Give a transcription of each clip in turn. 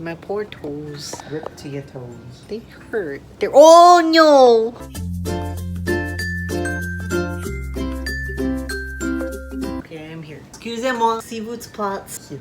My poor toes. Rip to your toes. They hurt. They're. Oh no! Okay, I'm here. Excusez-moi. Civutsplats.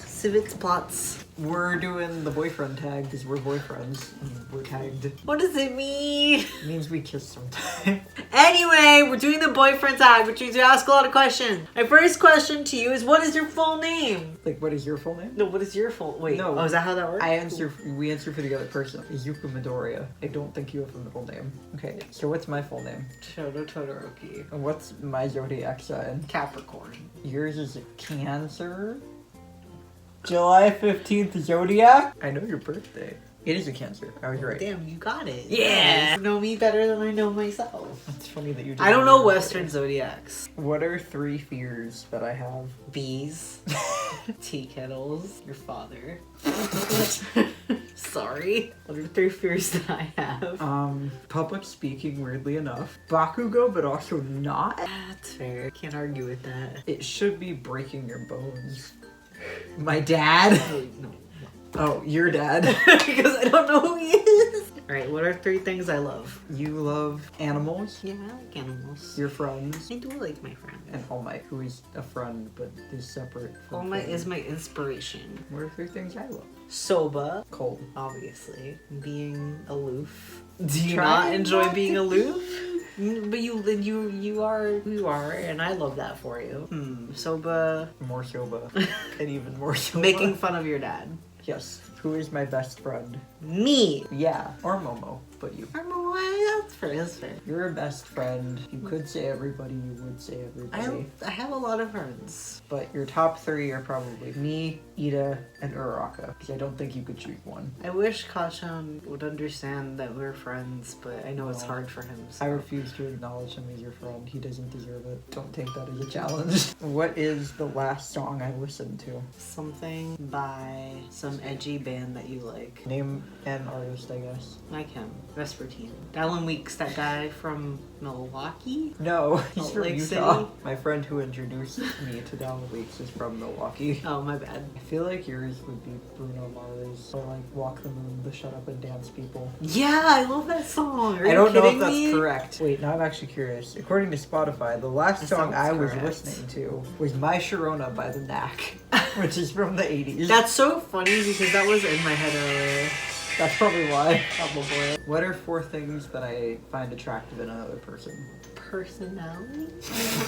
Civutsplats. We're doing the boyfriend tag because we're boyfriends. We're tagged. What does it mean? It means we kiss sometime. Anyway, we're doing the boyfriend tag, which means we ask a lot of questions. My first question to you is, what is your full name? Like, what is your full name? No, what is your full... Wait, No. oh, is that how that works? We answer for the other person. Izuku Midoriya. I don't think you have a middle name. Okay, so what's my full name? Shouto Tododeku. And what's my zodiac sign? Capricorn. Yours is a Cancer. July 15th zodiac? I know your birthday. It is a Cancer. I was right. Damn, you got it. Yeah. You know me better than I know myself. It's funny that you did. I don't know Western zodiacs. What are 3 fears that I have? Bees. Tea kettles. Your father. Sorry. What are 3 fears that I have? Public speaking, weirdly enough. Bakugo, but also not. That's fair. Can't argue with that. It should be breaking your bones. My dad? Oh, no. Oh, your dad. Because I don't know who he is. Alright, what are 3 things I love? You love animals. Yeah, I like animals. Your friends. I do like my friend. And All Might, who is a friend, but is separate from All Might family. is my inspiration. What are 3 things I love? Soba, Cold. obviously. Being aloof. Do you Try not enjoy not being to aloof? But you are who you are, and I love that for you. Soba. More soba. And even more soba. Making fun of your dad. Yes. Who is my best friend? Me. Yeah. Or Momo, but you. I'm away. That's fair. That's fair. You're a best friend. You could say everybody, you would say everybody. I have a lot of friends. But your top 3 are probably me, Ida, and Uraraka. Because I don't think you could choose one. I wish Kachan would understand that we're friends, but I know it's No. hard for him. So. I refuse to acknowledge him as your friend. He doesn't deserve it. Don't take that as a challenge. What is the last song I listened to? Something by some edgy band that you like. Name an artist, I guess. Like him. Vespertine. Alan Weeks, that guy from Milwaukee? No, he's Salt from Lake Utah. City? My friend who introduced me to Dallin Weeks is from Milwaukee. Oh, my bad. I feel like yours would be Bruno Mars or like Walk the Moon, the Shut Up and Dance People. Yeah, I love that song. Are I you don't know if kidding that's me? correct. Wait, now I'm actually curious. According to Spotify, the last That song sounds I was correct. listening to was My Sharona by The Knack, which is from the 80s. That's so funny because that was in my head earlier. That's probably why. Probably. What are 4 things that I find attractive in another person? Personality?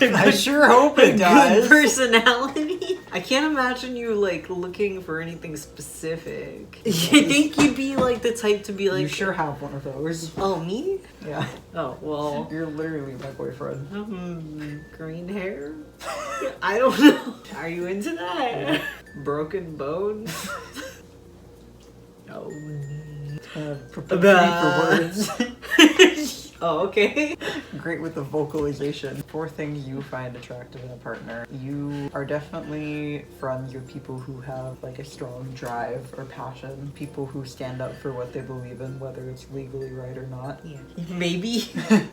I sure hope it Good does. personality? I can't imagine you like looking for anything specific. You think you'd be like the type to be like, You sure have one of those. oh, me? Yeah. Oh, well, You're literally my boyfriend. green hair? I don't know. Are you into that? Broken bones? Oh. Propensity for words. Oh, okay. Great with the vocalization. 4 things you find attractive in a partner. You are definitely friends with people who have like a strong drive or passion. People who stand up for what they believe in, whether it's legally right or not. Yeah. Maybe.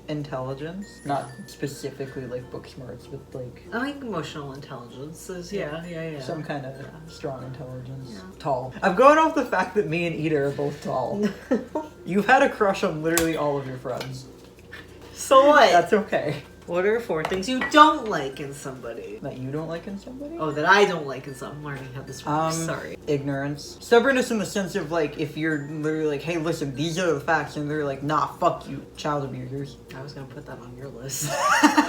Intelligence. Not specifically like book smarts, but like I like emotional intelligence. Yeah. some kind of strong intelligence. Yeah. Tall. I'm going off the fact that me and Ida are both tall. You've had a crush on literally all of your friends. So what? That's okay. What are 4 things you don't like in somebody? That you don't like in somebody? Oh, that I don't like in somebody. I'm learning how this works. Sorry. Ignorance. Stubbornness in the sense of like, if you're literally like, hey, listen, these are the facts, and they're like, nah, fuck you, child abusers. I was gonna put that on your list.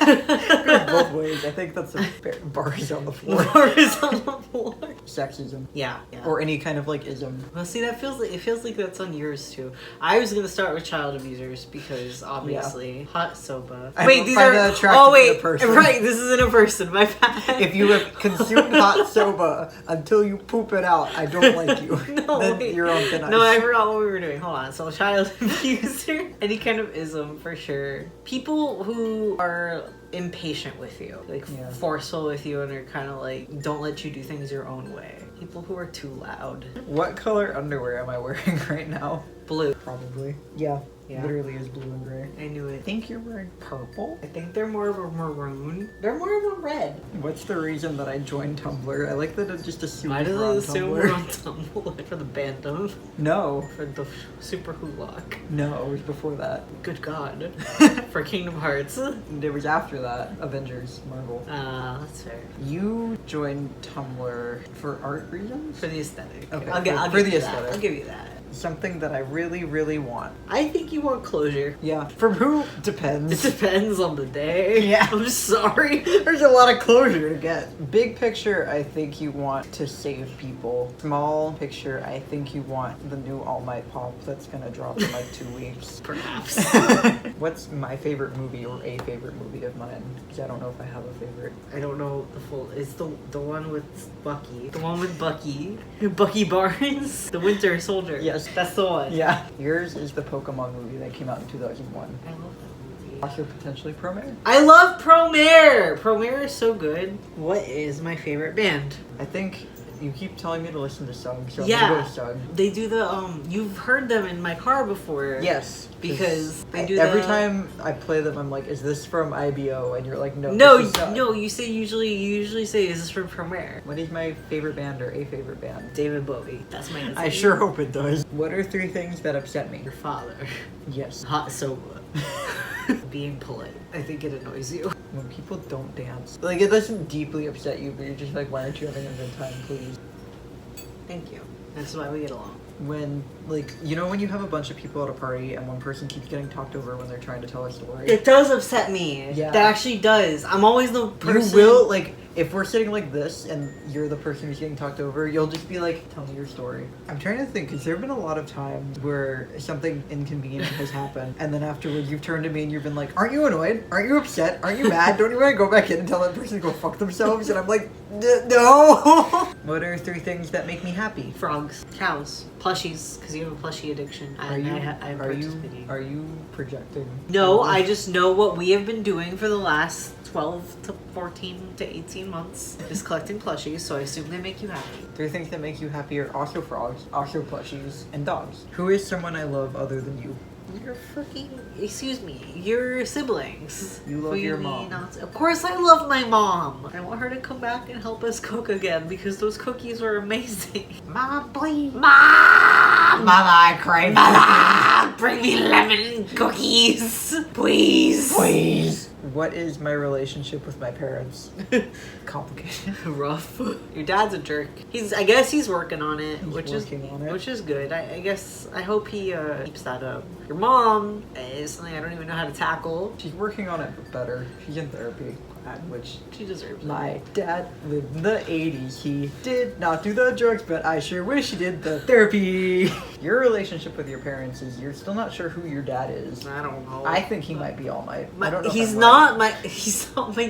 Goes both ways. I think that's a fair bars on the floor. Bars on the floor. Sexism. Yeah. Or any kind of like ism. Well, see, it feels like that's on yours too. I was gonna start with child abusers because obviously hot soba. I Wait, don't these find are that attractive oh wait, in a person. right? This isn't a person. My bad. If you have consumed hot soba until you poop it out, I don't like you. No, then wait. you're on thin ice. No, I forgot what we were doing. Hold on. So child abuser, any kind of ism for sure. People who are impatient with you, like Yeah. forceful with you, and are kind of like don't let you do things your own way. People who are too loud. What color underwear am I wearing right now? Blue. Probably. Yeah. Yeah. literally is blue and gray. I knew I it. think you're wearing purple. I think they're more of a maroon. They're more of a red. What's the reason that I joined Tumblr? I like that it just assumes Why do we're on they assume we're Tumblr. on Tumblr? For the Bantam? No, For the Super Hulock? no, it was before that. Good God. For Kingdom Hearts? It was after that. Avengers, Marvel. That's fair. You joined Tumblr for art reasons? For the aesthetic. Okay, I'll for give the you aesthetic. that. I'll give you that. Something that I really, really want. I think you want closure. Yeah. From who? It Depends. depends on the day. Yeah. I'm sorry. There's a lot of closure to get. Big picture, I think you want to save people. Small picture, I think you want the new All Might Pop that's gonna drop in like 2 weeks. Perhaps. What's my favorite movie or a favorite movie of mine? Because I don't know if I have a favorite. I don't know the full. It's the one with Bucky. The one with Bucky. Bucky Barnes. The Winter Soldier. Yes. That's the one. Yeah. Yours is the Pokemon movie that came out in 2001. I love that movie. Also potentially Promare. I love Promare! Promare is so good. What is my favorite band? I think you keep telling me to listen to Sung, so I'm Yeah. gonna go to Sung. They do the, you've heard them in my car before. Yes. Because they do every the- time I play them, I'm like, is this from IBO? And you're like, no. No, this is Sung. no, you usually say, is this from Promare? What is my favorite band or a favorite band? David Bowie. That's my answer. I sure hope it does. What are 3 things that upset me? Your father. Yes. Hot soba. Being polite. I think it annoys you. When people don't dance. Like, it doesn't deeply upset you, but you're just like, why aren't you having a good time, please? Thank you. That's why we get along. When, like, you know when you have a bunch of people at a party and one person keeps getting talked over when they're trying to tell a story? It does upset me. Yeah. That actually does. I'm always the person. You will, like, if we're sitting like this and you're the person who's getting talked over, you'll just be like, tell me your story. I'm trying to think, because there have been a lot of times where something inconvenient has happened, and then afterwards you've turned to me and you've been like, aren't you annoyed? Aren't you upset? Aren't you mad? Don't you want to go back in and tell that person to go fuck themselves? And I'm like, no! What are 3 things that make me happy? Frogs, cows, plushies, because you have a plushie addiction. I'm participating. Are you projecting? No, I just know what we have been doing for the last 12 to 14 to 18 months is collecting plushies, so I assume they make you happy. 3 things that make you happy are also frogs, also plushies, and dogs. Who is someone I love other than you? You're freaking, excuse me, your siblings. You love Who your may mom. not- Of course I love my mom. I want her to come back and help us cook again because those cookies were amazing. Mom, please. Mom! Mama, I cry. Mama! Bring me lemon cookies, please. Please. What is my relationship with my parents? Complicated. Rough. Your dad's a jerk. I guess he's working on it, He's which working on it. which is good. I guess I hope he keeps that up. Your mom is something I don't even know how to tackle. She's working on it better. She's in therapy, which She deserves it. my dad lived in the 80s. He did not do the drugs, but I sure wish he did the therapy. Your relationship with your parents is you're still not sure who your dad is. I don't know. I think he might be All Might. I don't know if He's I'm not my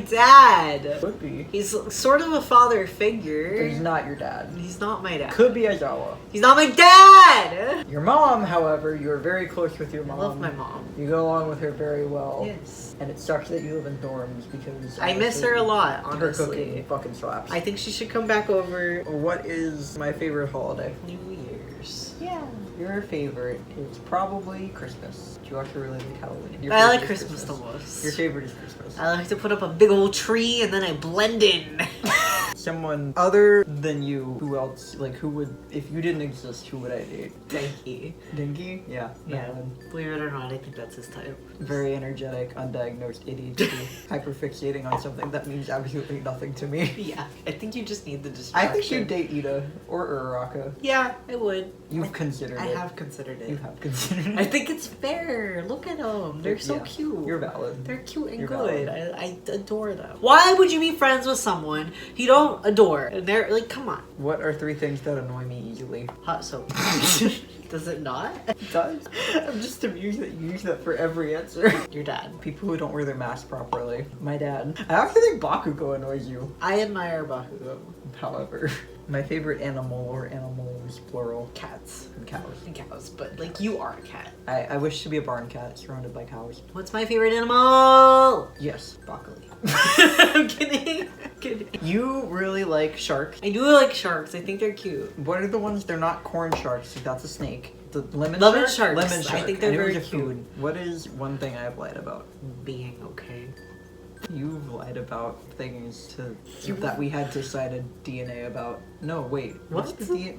dad. right. Could be. He's sort of a father But figure. he's not your dad. He's not my dad. Could be Aizawa. He's not my dad. Your mom, however, you are very close with your I mom. love my mom. You go along with her very well. Yes. And it sucks that you live in dorms because I miss her a lot, honestly. Her cooking fucking slaps. I think she should come back over. What is my favorite holiday? New Year's. Yeah. Your favorite is probably Christmas. Do you actually really like Halloween? Your I favorite like is Christmas the most. Your favorite is Christmas. I like to put up a big old tree and then I blend in. Someone other than you, who else, like, who would, if you didn't exist, who would I date? Denki. Dinky? Yeah. Yeah. Madeline. Believe it or not, I think that's his type. Very energetic, undiagnosed ADHD, hyperfixating on something that means absolutely nothing to me. Yeah, I think you just need the I distraction. think you'd date Ida or Uraraka. Yeah, I would. You've considered I it. have considered You it. have considered it. I think it's fair. Look at them. They're so Yeah. cute. You're valid. They're cute and You're good. valid. I adore them. Why would you be friends with someone you don't adore? And they're like, come on. What are 3 things that annoy me easily? Hot soap. Does it not? It does. I'm just amused that you use that for every answer. Your dad. People who don't wear their mask properly. My dad. I actually think Bakugo annoys you. I admire Bakugo. However, my favorite animal or animals, plural, Cats. and cows. And cows, but like you are a cat. I wish to be a barn cat surrounded by cows. What's my favorite animal? Yes. Broccoli. I'm kidding. I'm kidding. You really like sharks. I do like sharks. I think they're cute. What are the ones? They're not corn sharks. That's a snake. The lemon Lemon shark? sharks. Lemon shark. I think they're knew it very was a cute. food. What is one thing I've lied about? Being okay. You've lied about things You- that we had to sign a DNA about. No, wait. What?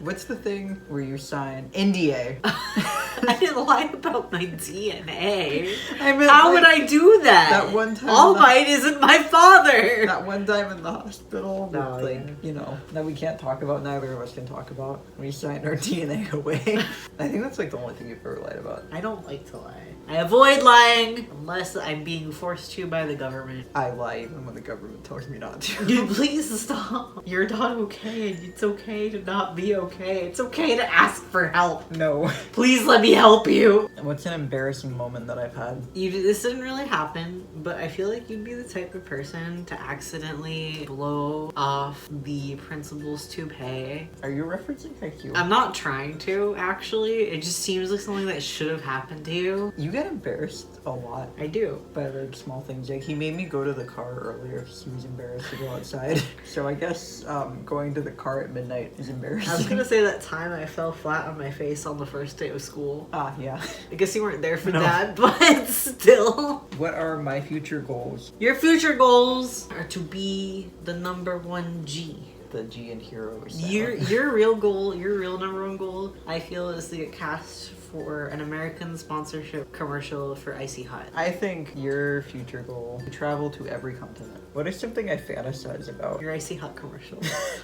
What's the thing where you sign NDA? I didn't lie about my DNA. I meant, How like, would I do that? that one time All the- Might isn't my father. That one time in the hospital, No, with, like, yeah. you know, that we can't talk about, neither of us can talk about. We signed our DNA away. I think that's like the only thing you've ever lied about. I don't like to lie. I avoid lying unless I'm being forced to by the government. I lie even when the government tells me not to. Dude, please stop. You're not okay, and it's okay to not be okay. It's okay to ask for help. No. Please let me help you. What's an embarrassing moment that I've had? This didn't really happen, but I feel like you'd be the type of person to accidentally blow off the principal's toupee. Are you referencing IQ? I'm not trying to, actually. It just seems like something that should have happened to you. You get embarrassed a lot I do. by like small things. Like he made me go to the car earlier because he was embarrassed to go outside. So I guess going to the car at midnight is embarrassing. I was gonna say that time I fell flat on my face on the first day of school. Ah, yeah. I guess you weren't there for No. that, but still. What are my future goals? Your future goals are to be the #1 G. The G in Hero. Your real goal, your real #1 goal, I feel, is to get cast for an American sponsorship commercial for Icy Hot. I think your future goal to travel to every continent. What is something I fantasize about? Your Icy Hot commercial.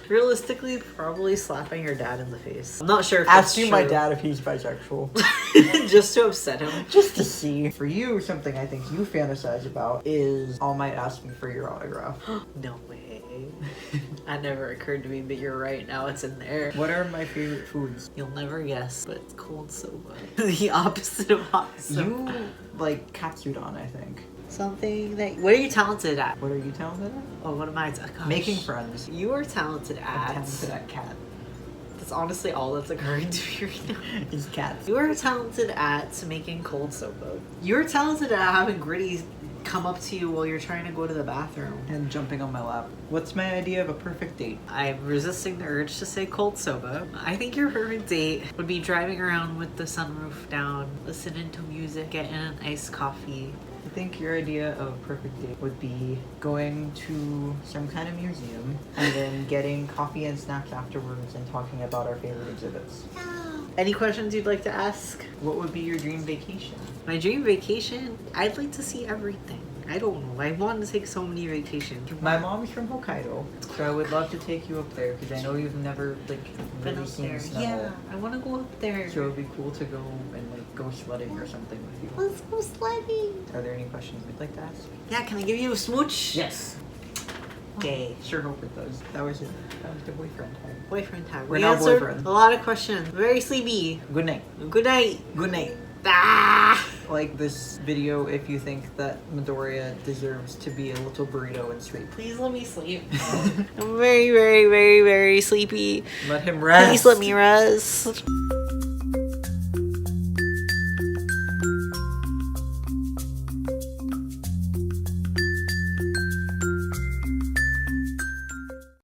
Realistically, probably slapping your dad in the face. I'm not sure if Asking my that's dad if he's bisexual. true. Just to upset him. Just to see. For you, something I think you fantasize about is All Might asking for your autograph. No way. That never occurred to me, but you're right. Now it's in there. What are my favorite foods? You'll never guess, but it's cold soba. The opposite of hot soba. You like katsudon, I think. Something that... What are you talented at? What are you talented at? Oh, what am I? Gosh. Making friends. You are talented I'm at... talented at cat. That's honestly all that's occurring to me right now. Is cats. You are talented at making cold soba. You're talented at having Gritty come up to you while you're trying to go to the bathroom. And jumping on my lap. What's my idea of a perfect date? I'm resisting the urge to say cold soba. I think your perfect date would be driving around with the sunroof down, listening to music, getting an iced coffee. I think your idea of a perfect date would be going to some kind of museum and then getting coffee and snacks afterwards and talking about our favorite exhibits. Any questions you'd like to ask? What would be your dream vacation? My dream vacation? I'd like to see everything. I don't know. I want to take so many vacations. My mom's from Hokkaido, so I would love to take you up there because I know you've never like Been really up seen there. snow. Yeah, I want to go up there. So it would be cool to go and like go sledding or something with you. Let's go sledding. Are there any questions you'd like to ask? Yeah, can I give you a smooch? Yes. Okay. Sure hope it does. That was it. That was the boyfriend time. Boyfriend time. We're We now answered boyfriends. a lot of questions. Very sleepy. Good night. Good night. Good night. Ah! Like this video if you think that Midoriya deserves to be a little burrito and sleep. Please let me sleep. I'm very, very, very, very sleepy. Let him rest. Please let me rest.